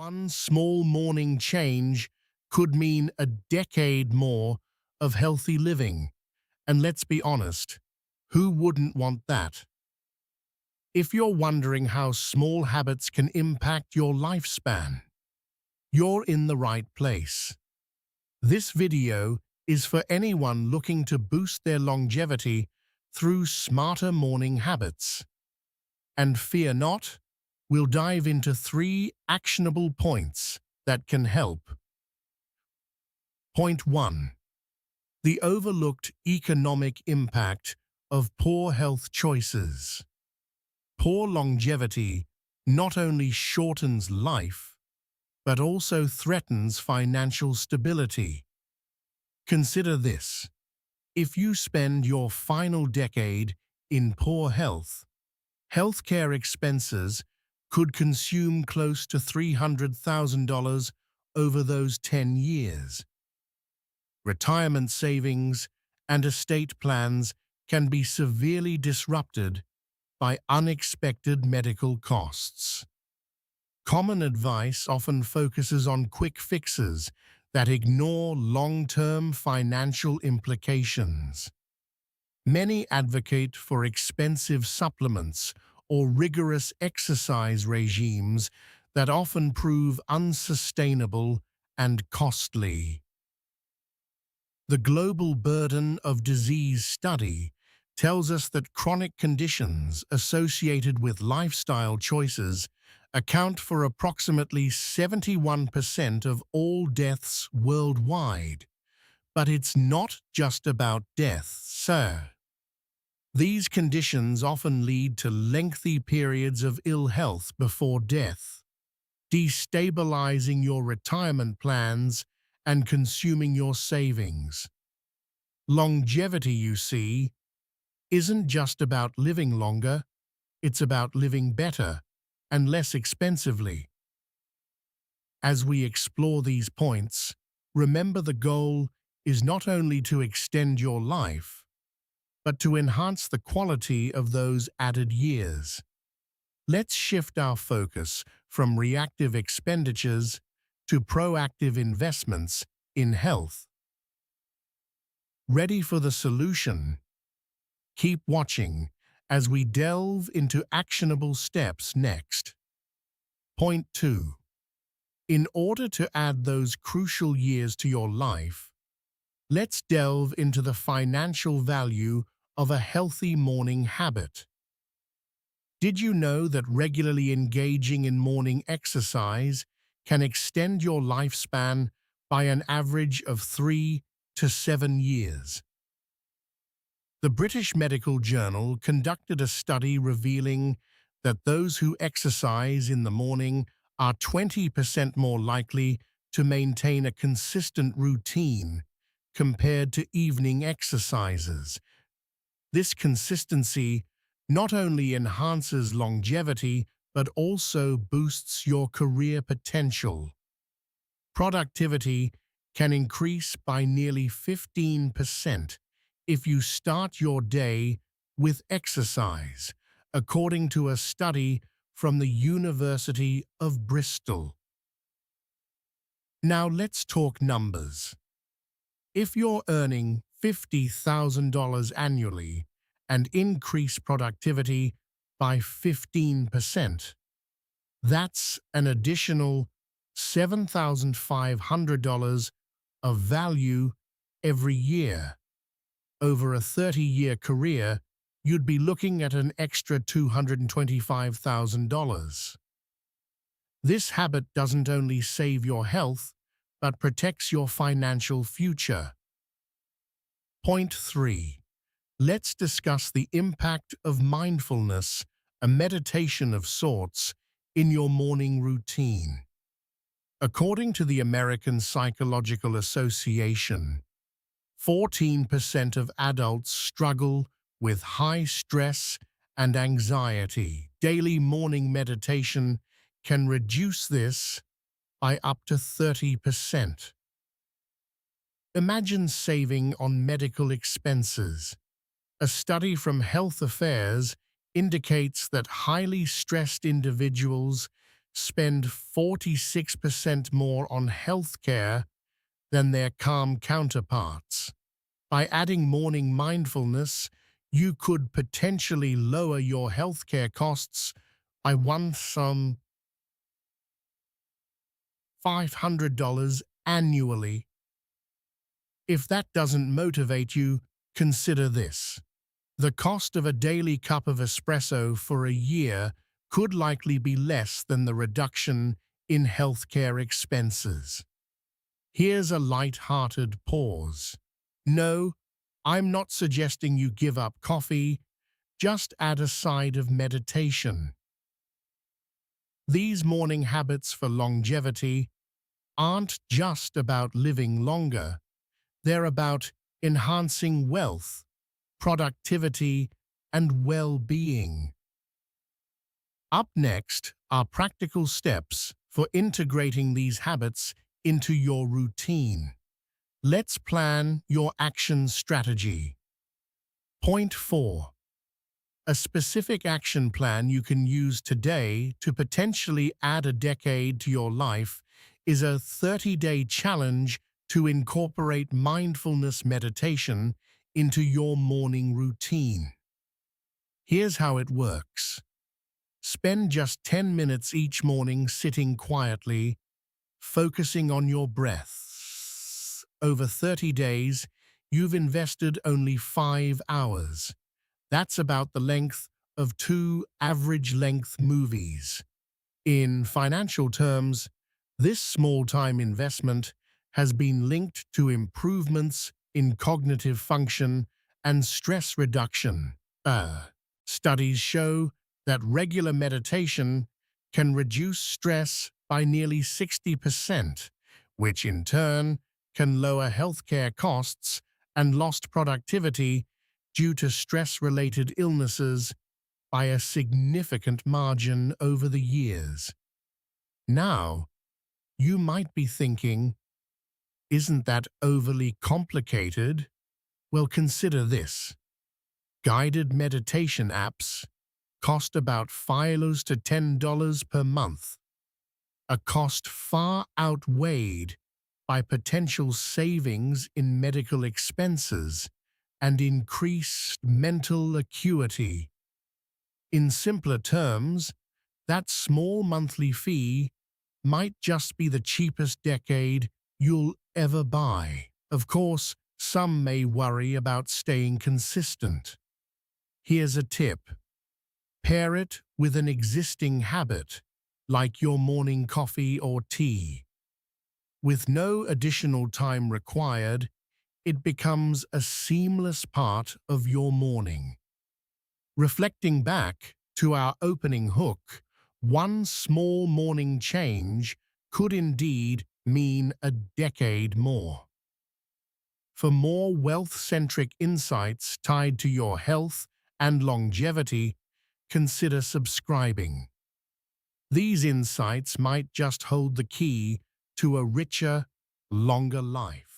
One small morning change could mean a decade more of healthy living. And let's be honest, who wouldn't want that? If you're wondering how small habits can impact your lifespan, you're in the right place. This video is for anyone looking to boost their longevity through smarter morning habits. And fear not, we'll dive into 3 actionable points that can help. Point 1. The overlooked economic impact of poor health choices. Poor longevity not only shortens life, but also threatens financial stability. Consider this. If you spend your final decade in poor health, healthcare expenses could consume close to $300,000 over those 10 years. Retirement savings and estate plans can be severely disrupted by unexpected medical costs. Common advice often focuses on quick fixes that ignore long-term financial implications. Many advocate for expensive supplements or rigorous exercise regimes that often prove unsustainable and costly. The Global Burden of Disease study tells us that chronic conditions associated with lifestyle choices account for approximately 71% of all deaths worldwide. But it's not just about death, sir. These conditions often lead to lengthy periods of ill health before death, destabilizing your retirement plans and consuming your savings. Longevity, you see, isn't just about living longer, it's about living better and less expensively. As we explore these points, remember the goal is not only to extend your life, but to enhance the quality of those added years. Let's shift our focus from reactive expenditures to proactive investments in health. Ready for the solution? Keep watching as we delve into actionable steps next. Point 2. In order to add those crucial years to your life, let's delve into the financial value of a healthy morning habit. Did you know that regularly engaging in morning exercise can extend your lifespan by an average of 3 to 7 years? The British Medical Journal conducted a study revealing that those who exercise in the morning are 20% more likely to maintain a consistent routine compared to evening exercises. This consistency not only enhances longevity but also boosts your career potential. Productivity can increase by nearly 15% if you start your day with exercise, according to a study from the University of Bristol. Now let's talk numbers. If you're earning $50,000 annually and increase productivity by 15%, that's an additional $7,500 of value every year. Over a 30-year career, you'd be looking at an extra $225,000. This habit doesn't only save your health, but protects your financial future. Point 3. Let's discuss the impact of mindfulness, a meditation of sorts, in your morning routine. According to the American Psychological Association, 14% of adults struggle with high stress and anxiety. Daily morning meditation can reduce this by up to 30%. Imagine saving on medical expenses. A study from Health Affairs indicates that highly stressed individuals spend 46% more on healthcare than their calm counterparts. By adding morning mindfulness, you could potentially lower your healthcare costs by some $500 annually. If that doesn't motivate you, consider this. The cost of a daily cup of espresso for a year could likely be less than the reduction in healthcare expenses. Here's a light-hearted pause. No, I'm not suggesting you give up coffee, just add a side of meditation. These morning habits for longevity aren't just about living longer, they're about enhancing wealth, productivity, and well-being. Up next are practical steps for integrating these habits into your routine. Let's plan your action strategy. Point 4. A specific action plan you can use today to potentially add a decade to your life is a 30-day challenge to incorporate mindfulness meditation into your morning routine. Here's how it works. Spend just 10 minutes each morning sitting quietly, focusing on your breath. Over 30 days, you've invested only 5 hours. That's about the length of 2 average-length movies. In financial terms, this small-time investment has been linked to improvements in cognitive function and stress reduction. Studies show that regular meditation can reduce stress by nearly 60%, which in turn can lower healthcare costs and lost productivity due to stress-related illnesses by a significant margin over the years. Now, you might be thinking, isn't that overly complicated? Well, consider this. Guided meditation apps cost about $5 to $10 per month, a cost far outweighed by potential savings in medical expenses and increased mental acuity. In simpler terms, that small monthly fee might just be the cheapest decade you'll ever buy. Of course, some may worry about staying consistent. Here's a tip. Pair it with an existing habit, like your morning coffee or tea. With no additional time required, it becomes a seamless part of your morning. Reflecting back to our opening hook, one small morning change could indeed mean a decade more. For more wealth-centric insights tied to your health and longevity, consider subscribing. These insights might just hold the key to a richer, longer life.